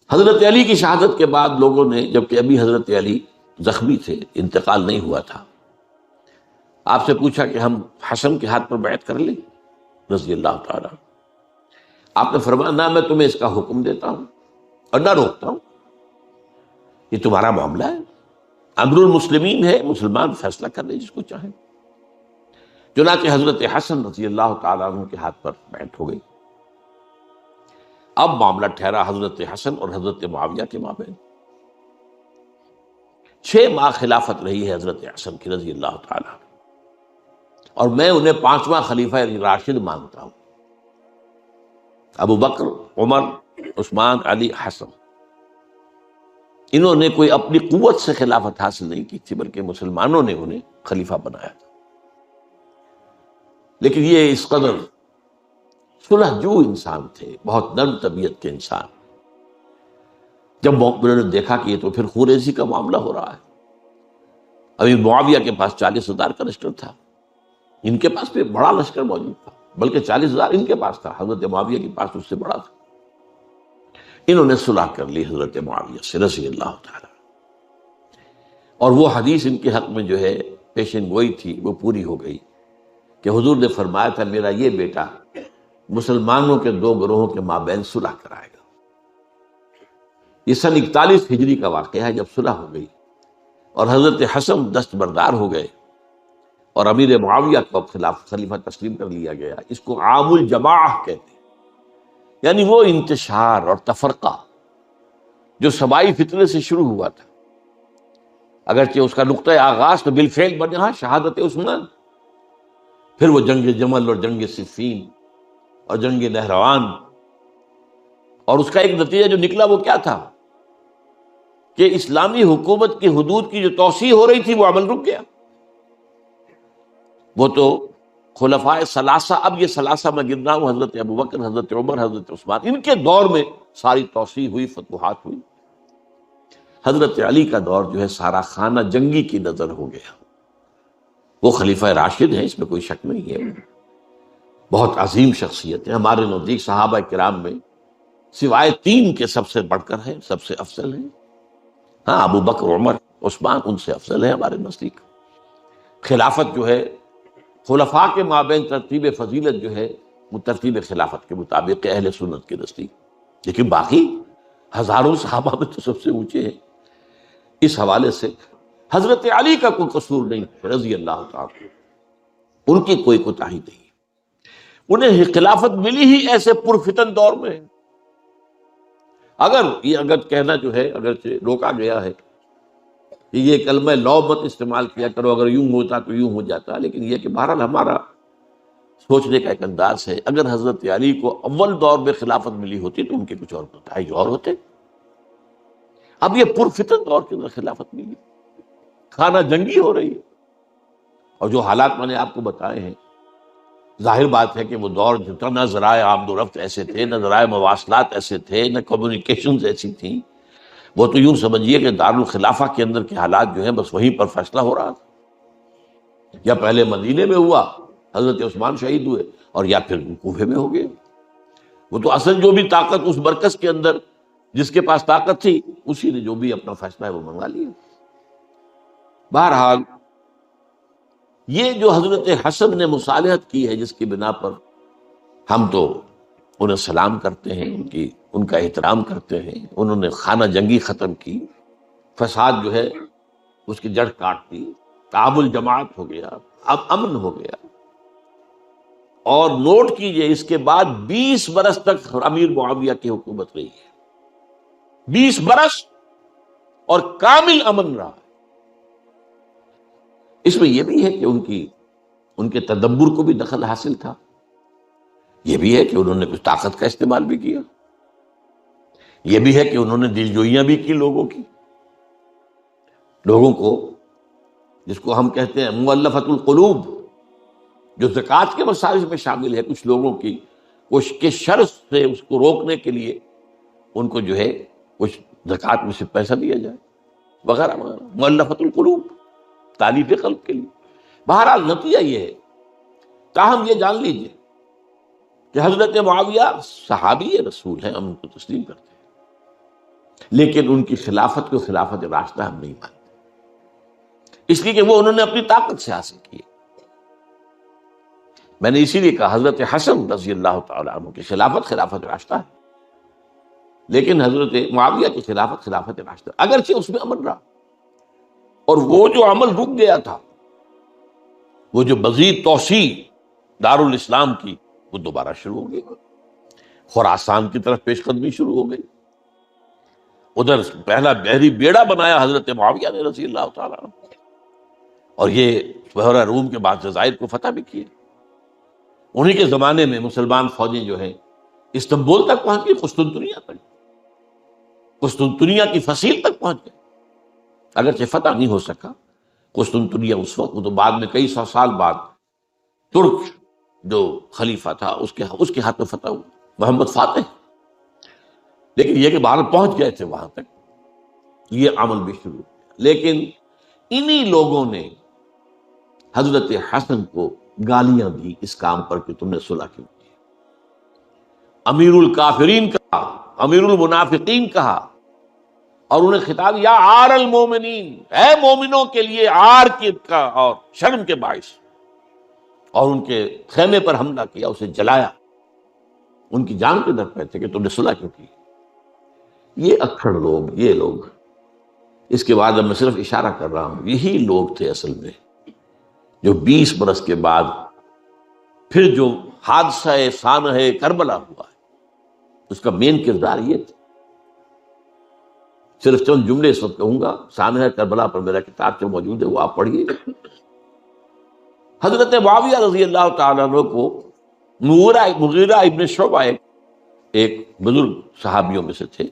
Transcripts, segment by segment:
حضرت علی کی شہادت کے بعد لوگوں نے، جبکہ ابھی حضرت علی زخمی تھے، انتقال نہیں ہوا تھا، آپ سے پوچھا کہ ہم حسن کے ہاتھ پر بیعت کر لیں رضی اللہ تعالیٰ. آپ نے فرمایا نہ میں تمہیں اس کا حکم دیتا ہوں اور نہ روکتا ہوں، یہ تمہارا معاملہ ہے، امر المسلمین ہے، مسلمان فیصلہ کر لے جس کو چاہیں. چنانچہ حضرت حسن رضی اللہ تعالیٰ عنہ کے ہاتھ پر بیعت ہو گئی. اب معاملہ ٹھہرا حضرت حسن اور حضرت معاویہ کے مابین. 6 ماہ خلافت رہی ہے حضرت حسن کی رضی اللہ تعالیٰ، اور میں انہیں 5واں خلیفہ راشد مانتا ہوں. ابو بکر، عمر، عثمان، علی، حسن، انہوں نے کوئی اپنی قوت سے خلافت حاصل نہیں کی تھی، بلکہ مسلمانوں نے انہیں خلیفہ بنایا تھا. لیکن یہ اس قدر صلح جو انسان تھے، بہت نرم طبیعت کے انسان، جب انہوں نے دیکھا کہ یہ تو پھر خوریزی کا معاملہ ہو رہا ہے. ابھی معاویہ کے پاس 40,000 کا لشکر تھا، ان کے پاس بھی بڑا لشکر موجود تھا، بلکہ 40,000 ان کے پاس تھا، حضرت معاویہ کے پاس اس سے بڑا تھا. انہوں نے صلح کر لی حضرت معاویہ سے رضی اللہ تعالی، اور وہ حدیث ان کے حق میں جو ہے پیشن گوئی تھی وہ پوری ہو گئی کہ حضور نے فرمایا تھا میرا یہ بیٹا مسلمانوں کے 2 گروہوں کے مابین صلح کرائے گا. یہ سن 41 ہجری کا واقعہ ہے جب صلح ہو گئی اور حضرت حسن دستبردار ہو گئے اور امیر معاویہ کو خلیفہ تسلیم کر لیا گیا. اس کو عام الجماعہ کہتے ہیں، یعنی وہ انتشار اور تفرقہ جو سبائی فتنے سے شروع ہوا تھا، اگرچہ اس کا نقطہ آغاز تو بالفعل بنا شہادت عثمان، پھر وہ جنگ جمل اور جنگ صفین اور جنگ نہروان، اور اس کا ایک نتیجہ جو نکلا وہ کیا تھا کہ اسلامی حکومت کی حدود کی جو توسیع ہو رہی تھی وہ عمل رک گیا. وہ تو خلفائے ثلاثہ، اب یہ ثلاثہ میں گر رہا ہوں، حضرت ابوبکر، حضرت عمر، حضرت عثمان، ان کے دور میں ساری توسیع ہوئی، فتوحات ہوئی. حضرت علی کا دور جو ہے سارا خانہ جنگی کی نظر ہو گیا. وہ خلیفہ راشد ہیں، اس میں کوئی شک نہیں ہے، بہت عظیم شخصیت ہے، ہمارے نزدیک صحابہ کرام میں سوائے 3 کے سب سے بڑھ کر ہیں، سب سے افضل ہیں. ہاں ابو بکر، عمر، عثمان ان سے افضل ہیں ہمارے نزدیک. خلافت جو ہے خلفاء کے مابین ترتیب فضیلت جو ہے وہ ترتیب خلافت کے مطابق اہل سنت کے نزدیک، لیکن باقی ہزاروں صحابہ میں تو سب سے اونچے ہیں. اس حوالے سے حضرت علی کا کوئی قصور نہیں رضی اللہ تعالی، ان کی کوئی کوتاہی نہیں. انہیں خلافت ملی ہی ایسے پرفتن دور میں. اگر کہنا جو ہے اگرچہ روکا گیا ہے کہ یہ کلمہ لو مت استعمال کیا کرو، اگر یوں ہوتا تو یوں ہو جاتا، لیکن یہ کہ بہرحال ہمارا سوچنے کا ایک انداز ہے. اگر حضرت علی کو اول دور میں خلافت ملی ہوتی تو ان کے کچھ اور نتائج اور ہوتے. اب یہ پرفتن دور کے اندر خلافت ملی، خانہ جنگی ہو رہی ہے، اور جو حالات میں نے آپ کو بتائے ہیں، ظاہر بات ہے کہ وہ دور جتنا نہ ذرائع آمد و رفت ایسے تھے، نہ ذرائع مواصلات ایسے تھے، نہ کمیونیکیشنز ایسی تھیں. وہ تو یوں سمجھیے کہ دارالخلافہ کے اندر کے حالات جو ہیں بس وہیں پر فیصلہ ہو رہا تھا. یا پہلے مدینے میں ہوا، حضرت عثمان شہید ہوئے، اور یا پھر کوفے میں ہو گئے. وہ تو اصل جو بھی طاقت اس مرکز کے اندر جس کے پاس طاقت تھی اسی نے جو بھی اپنا فیصلہ ہے وہ منگوا لیا. بہرحال یہ جو حضرت حسن نے مصالحت کی ہے جس کی بنا پر ہم تو انہیں سلام کرتے ہیں، ان کا احترام کرتے ہیں، انہوں نے خانہ جنگی ختم کی، فساد جو ہے اس کی جڑ کاٹ دی، تعامل جماعت ہو گیا، اب امن ہو گیا. اور نوٹ کیجئے اس کے بعد 20 برس تک امیر معاویہ کی حکومت رہی ہے، 20 برس، اور کامل امن رہا. اس میں یہ بھی ہے کہ ان کے تدبر کو بھی دخل حاصل تھا، یہ بھی ہے کہ انہوں نے کچھ طاقت کا استعمال بھی کیا، یہ بھی ہے کہ انہوں نے دل جوئیاں بھی کی لوگوں کو جس کو ہم کہتے ہیں مؤلفۃ القلوب، جو زکوٰۃ کے مسائل میں شامل ہے. کچھ لوگوں کی کے شر سے اس کو روکنے کے لیے ان کو جو ہے کچھ زکوٰۃ میں سے پیسہ دیا جائے وغیرہ وغیرہ، مؤلفۃ القلوب، تالیف قلب کے لیے. بہرحال نتیجہ یہ ہے. تاہم یہ جان لیجئے کہ حضرت معاویہ صحابی رسول ہیں، ہم ان کو تسلیم کرتے ہیں، لیکن ان کی خلافت کو خلافت راشدہ ہم نہیں مانتے، اس لیے کہ وہ انہوں نے اپنی طاقت سے حاصل کی۔ میں نے اسی لیے کہا حضرت حسن رضی اللہ تعالیٰ عنہ کی خلافت خلافت راشدہ ہے، لیکن حضرت معاویہ کی خلافت خلافت راشدہ، اگرچہ اس میں عمل رہا، اور وہ جو عمل رک گیا تھا، وہ جو مزید توسیع دارالاسلام کی، وہ دوبارہ شروع ہو گئی، خراسان کی طرف پیش قدمی شروع ہو گئی۔ ادھر پہلا بحری بیڑا بنایا حضرت معاویہ نے رضی اللہ تعالیٰ عنہ، اور یہ بحیرہ روم کے بعد جزائر کو فتح بھی کیے۔ انہی کے زمانے میں مسلمان فوجیں جو ہیں استنبول تک پہنچ گئی، قسطنطنیہ تک، قسطنطنیہ کی فصیل تک پہنچ گئے، اگرچہ فتح نہیں ہو سکا قسطنطنیہ اس وقت، وہ تو بعد میں کئی سو سال بعد ترک جو خلیفہ تھا اس کے ہاتھ میں فتح ہوا، محمد فاتح، لیکن یہ کہ باہر پہنچ گئے تھے وہاں تک، یہ عمل بھی شروع کیا۔ لیکن انہی لوگوں نے حضرت حسن کو گالیاں دی اس کام پر کہ تم نے صلح کیوں کی، امیر الکافرین کہا، امیر المنافقین کہا، اور انہیں خطاب یا عار المومنین، اے مومنوں کے لیے عار کا اور شرم کے باعث، اور ان کے خیمے پر حملہ کیا، اسے جلایا، ان کی جان کے در پہ تھے کہ تم نے صلح کیوں کی۔ یہ اکھڑ لوگ، یہ لوگ، اس کے بعد اب میں صرف اشارہ کر رہا ہوں، یہی لوگ تھے اصل میں جو 20 برس کے بعد پھر جو حادثہ سانحہ کربلا ہوا ہے اس کا مین کردار یہ تھا۔ صرف چند جملے اس وقت کہوں گا، سانحہ کربلا پر میرا کتاب جو موجود ہے وہ آپ پڑھیے۔ حضرت معاویہ رضی اللہ تعالیٰ عنہ کو مغیرہ ابن شعبہ ایک بزرگ صحابیوں میں سے تھے،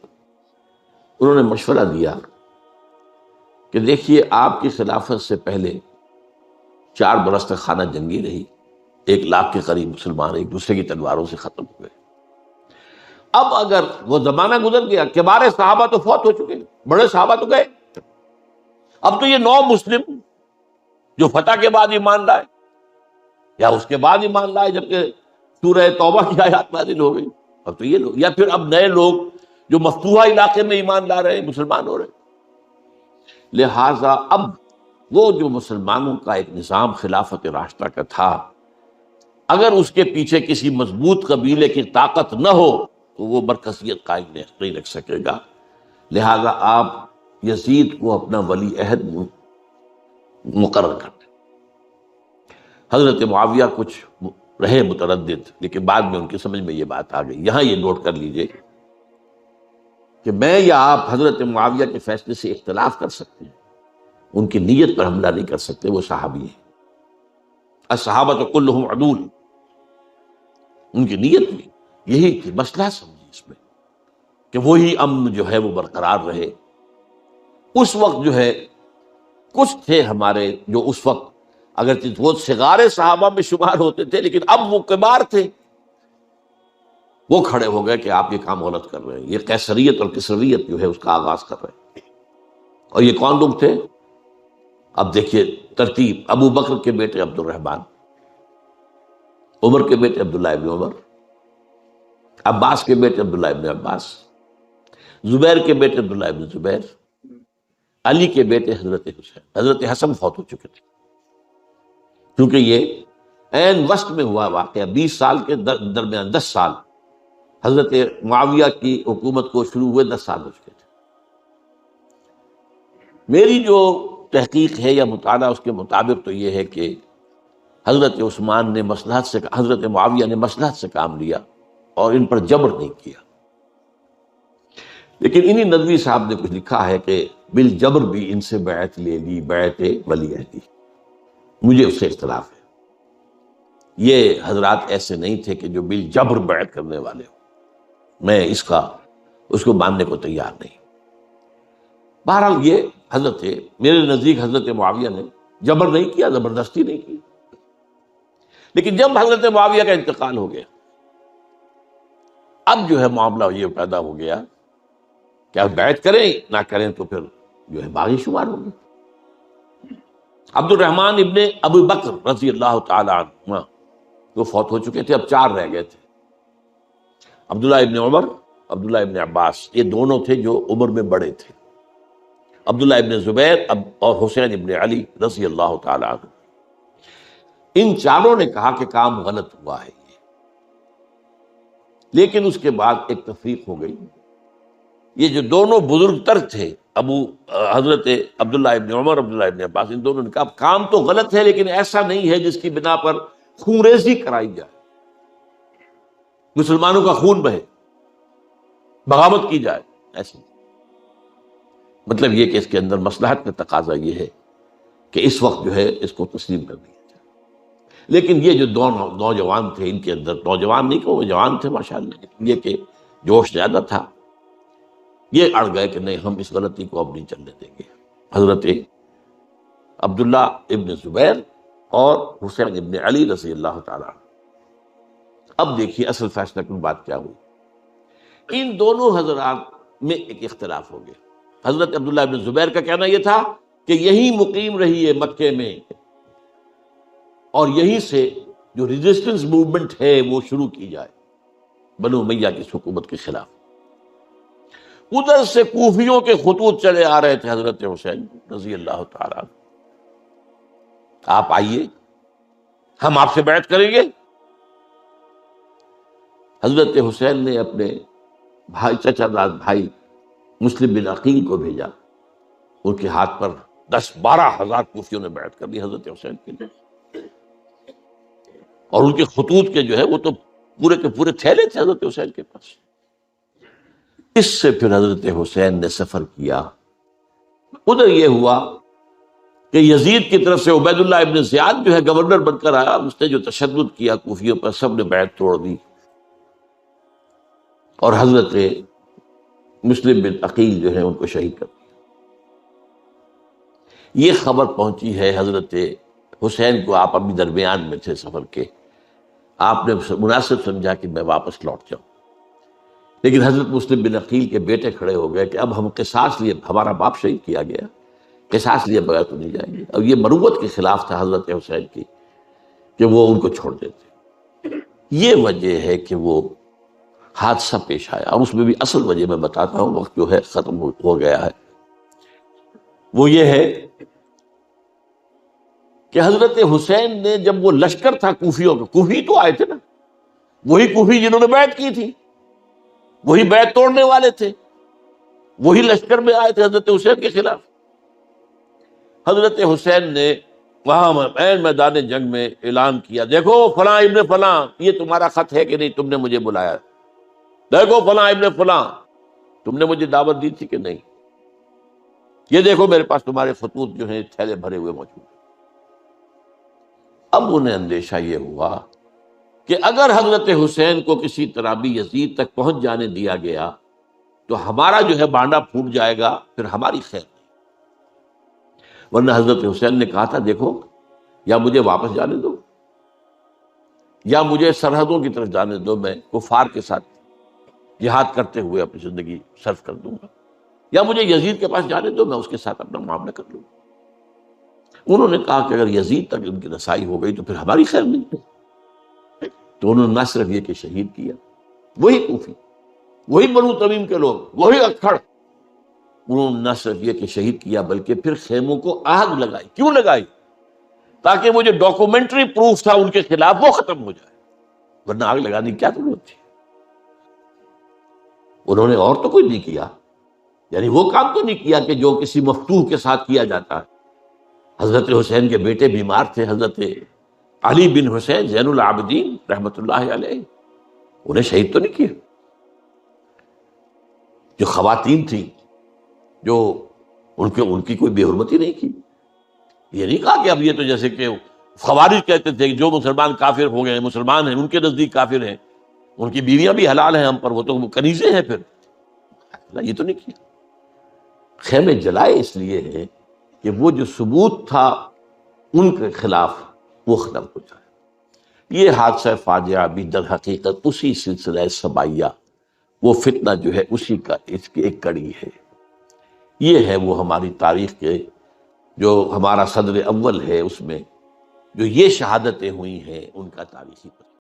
انہوں نے مشورہ دیا کہ دیکھیے آپ کی خلافت سے پہلے 4 برس تک خانہ جنگی رہی، 1 لاکھ کے قریب مسلمان ایک دوسرے کی تلواروں سے ختم ہوئے۔ اب اگر وہ زمانہ گزر گیا، کبار صحابہ تو فوت ہو چکے، بڑے صحابہ تو گئے، اب تو یہ 9 مسلم جو فتح کے بعد ایمان لائے یا اس کے بعد ایمان لائے جبکہ سورہ توبہ کی آیات نازل ہو گئی، اب تو یہ لوگ، یا پھر اب نئے لوگ جو مفتوحہ علاقے میں ایمان لا رہے ہیں، مسلمان ہو رہے ہیں۔ لہٰذا اب وہ جو مسلمانوں کا ایک نظام خلافت راشدہ کا تھا، اگر اس کے پیچھے کسی مضبوط قبیلے کی طاقت نہ ہو تو وہ مرکزیت قائم نہیں رکھ سکے گا، لہذا آپ یزید کو اپنا ولی عہد مقرر کر دیں۔ حضرت معاویہ کچھ رہے متردد، لیکن بعد میں ان کی سمجھ میں یہ بات آ گئی۔ یہاں یہ نوٹ کر لیجئے کہ میں یا آپ حضرت معاویہ کے فیصلے سے اختلاف کر سکتے ہیں، ان کی نیت پر حملہ نہیں کر سکتے، وہ صحابی ہیں، الصحابۃ کلہم عدول، ان کی نیت بھی یہی تھی، مسئلہ سمجھی اس میں کہ وہی امن جو ہے وہ برقرار رہے۔ اس وقت جو ہے کچھ تھے ہمارے جو اس وقت اگرچہ وہ صغار صحابہ میں شمار ہوتے تھے، لیکن اب وہ کبار تھے، وہ کھڑے ہو گئے کہ آپ یہ کام غلط کر رہے ہیں، یہ قیصریت اور کسرویت جو ہے اس کا آغاز کر رہے ہیں۔ اور یہ کون لوگ تھے؟ اب دیکھیے ترتیب، ابو بکر کے بیٹے عبد الرحمن، عمر کے بیٹے عبداللہ ابن عمر، عباس کے بیٹے عبداللہ ابن عباس، زبیر کے بیٹے عبداللہ ابن زبیر، علی کے بیٹے حضرت حسین۔ حضرت حسن فوت ہو چکے تھے کیونکہ یہ عین وسط میں ہوا واقعہ، 20 سال کے درمیان 10 سال حضرت معاویہ کی حکومت کو شروع ہوئے 10 سال ہو چکے تھے۔ میری جو تحقیق ہے یا مطالعہ اس کے مطابق تو یہ ہے کہ حضرت عثمان نے مصلحت سے، حضرت معاویہ نے مصلحت سے کام لیا اور ان پر جبر نہیں کیا، لیکن انہی ندوی صاحب نے کچھ لکھا ہے کہ بالجبر بھی ان سے بیعت لے لی، بیعت ولی عہدی، مجھے اس سے اختلاف ہے۔ یہ حضرات ایسے نہیں تھے کہ جو بالجبر بیعت کرنے والے ہوں، میں اس کو ماننے کو تیار نہیں۔ بہرحال یہ حضرت، میرے نزدیک حضرت معاویہ نے جبر نہیں کیا، زبردستی نہیں کی، لیکن جب حضرت معاویہ کا انتقال ہو گیا، اب جو ہے معاملہ یہ پیدا ہو گیا کہ اب بیعت کریں نہ کریں تو پھر جو ہے باغی شمار ہوگی۔ عبد الرحمن ابن ابو بکر رضی اللہ تعالی عنہ وہ فوت ہو چکے تھے، اب 4 رہ گئے تھے، عبداللہ ابن عمر، عبداللہ ابن عباس، یہ دونوں تھے جو عمر میں بڑے تھے، عبداللہ ابن زبیر اور حسین ابن علی رضی اللہ تعالیٰ عنہ۔ ان چاروں نے کہا کہ کام غلط ہوا ہے یہ، لیکن اس کے بعد ایک تفریق ہو گئی۔ یہ جو دونوں بزرگ تر تھے، حضرت عبداللہ ابن عمر، عبداللہ ابن عباس، ان دونوں نے کہا کام تو غلط ہے لیکن ایسا نہیں ہے جس کی بنا پر خونریزی کرائی جائے، مسلمانوں کا خون بہے، بغاوت کی جائے، ایسے مطلب یہ کہ اس کے اندر مصلحت کا تقاضا یہ ہے کہ اس وقت جو ہے اس کو تسلیم کر دیا جائے۔ لیکن یہ جو دو نوجوان تھے، ان کے اندر، نوجوان نہیں کہ وہ جوان تھے ماشاءاللہ، یہ کہ جوش زیادہ تھا، یہ اڑ گئے کہ نہیں، ہم اس غلطی کو اب نہیں چلنے دیں گے۔ حضرت عبداللہ ابن زبیر اور حسین ابن علی رضی اللہ تعالیٰ عنہ۔ اب دیکھیے اصل فیصلہ کن بات کیا ہوئی، ان دونوں حضرات میں ایک اختلاف ہو گیا۔ حضرت عبداللہ ابن زبیر کا کہنا یہ تھا کہ یہی مقیم رہیے مکے میں، اور یہیں سے جو ریزسٹنس موومنٹ ہے وہ شروع کی جائے بنو امیہ کی حکومت کے خلاف۔ ادھر سے کوفیوں کے خطوط چلے آ رہے تھے حضرت حسین رضی اللہ تعالیٰ عنہ، آپ آئیے، ہم آپ سے بیعت کریں گے۔ حضرت حسین نے اپنے بھائی، چچا داد بھائی مسلم بن عقیل کو بھیجا، ان کے ہاتھ پر 10-12 ہزار کوفیوں نے بیعت کر لی حضرت حسین کے لیے، اور ان کے خطوط کے جو ہے وہ تو پورے کے پورے تھیلے تھے حضرت حسین کے پاس۔ اس سے پھر حضرت حسین نے سفر کیا۔ ادھر یہ ہوا کہ یزید کی طرف سے عبید اللہ ابن زیاد جو ہے گورنر بن کر آیا، اس نے جو تشدد کیا کوفیوں پر، سب نے بیعت توڑ دی، اور حضرت مسلم بن عقیل جو ہے ان کو شہید کر دیا۔ یہ خبر پہنچی ہے حضرت حسین کو، آپ ابھی درمیان میں تھے سفر کے، آپ نے مناسب سمجھا کہ میں واپس لوٹ جاؤں، لیکن حضرت مسلم بن عقیل کے بیٹے کھڑے ہو گئے کہ اب ہم قصاص لیے، ہمارا باپ شہید کیا گیا، قصاص لیے بغیر تو نہیں جائیں گے۔ اب یہ مروت کے خلاف تھا حضرت حسین کی کہ وہ ان کو چھوڑ دیتے۔ یہ وجہ ہے کہ وہ حادثہ پیش آیا، اور اس میں بھی اصل وجہ میں بتاتا ہوں، وقت جو ہے ختم ہو گیا ہے۔ وہ یہ ہے کہ حضرت حسین نے جب وہ لشکر تھا کوفیوں کا، کوفی تو آئے تھے نا، وہی کوفی جنہوں نے بیعت کی تھی، وہی بیعت توڑنے والے تھے، وہی لشکر میں آئے تھے حضرت حسین کے خلاف۔ حضرت حسین نے وہاں عین میدان جنگ میں اعلان کیا، دیکھو فلاں ابن فلاں، یہ تمہارا خط ہے کہ نہیں، تم نے مجھے بلایا، دیکھو فلاں ابن فلاں، تم نے مجھے دعوت دی تھی کہ نہیں، یہ دیکھو میرے پاس تمہارے خطوط جو ہیں تھیلے بھرے ہوئے موجود ہیں۔ اب انہیں اندیشہ یہ ہوا کہ اگر حضرت حسین کو کسی طرح بھی یزید تک پہنچ جانے دیا گیا تو ہمارا جو ہے بانڈا پھوٹ جائے گا، پھر ہماری خیر نہیں۔ ورنہ حضرت حسین نے کہا تھا دیکھو، یا مجھے واپس جانے دو، یا مجھے سرحدوں کی طرف جانے دو، میں کفار کے ساتھ جہاد کرتے ہوئے اپنی زندگی صرف کر دوں گا، یا مجھے یزید کے پاس جانے دو، میں اس کے ساتھ اپنا معاملہ کر لوں گا۔ انہوں نے کہا کہ اگر یزید تک ان کی رسائی ہو گئی تو پھر ہماری خیر نہیں۔ تو انہوں نے نہ صرف یہ کہ شہید کیا، وہی کوفی، وہی بنو تمیم کے لوگ، وہی اکھڑ، انہوں نے نہ صرف یہ کہ شہید کیا بلکہ پھر خیموں کو آگ لگائی۔ کیوں لگائی؟ تاکہ وہ جو ڈاکومنٹری پروف تھا ان کے خلاف وہ ختم ہو جائے، ورنہ آگ لگانے کی کیا ضرورت تھی؟ انہوں نے اور تو کوئی نہیں کیا، یعنی وہ کام تو نہیں کیا کہ جو کسی مفتوح کے ساتھ کیا جاتا ہے۔ حضرت حسین کے بیٹے بیمار تھے، حضرت علی بن حسین زین العابدین رحمت اللہ علیہ، انہیں شہید تو نہیں کیا۔ جو خواتین تھیں جو ان کی کوئی بے حرمتی نہیں کی۔ یہ نہیں کہا کہ اب یہ تو جیسے کہ خوارج کہتے تھے کہ جو مسلمان کافر ہو گئے، مسلمان ہیں ان کے نزدیک کافر ہیں، ان کی بیویاں بھی حلال ہیں ہم پر، وہ تو کنیزیں ہیں پھر، یہ تو نہیں کیا۔ خیمے جلائے اس لیے ہیں کہ وہ جو ثبوت تھا ان کے خلاف وہ ختم ہو جائے۔ یہ حادثہ فاجعہ بھی در حقیقت اسی سلسلہ سبائیہ، وہ فتنہ جو ہے اسی کا اس کی ایک کڑی ہے۔ یہ ہے وہ ہماری تاریخ کے جو ہمارا صدر اول ہے، اس میں جو یہ شہادتیں ہوئی ہیں ان کا تاریخی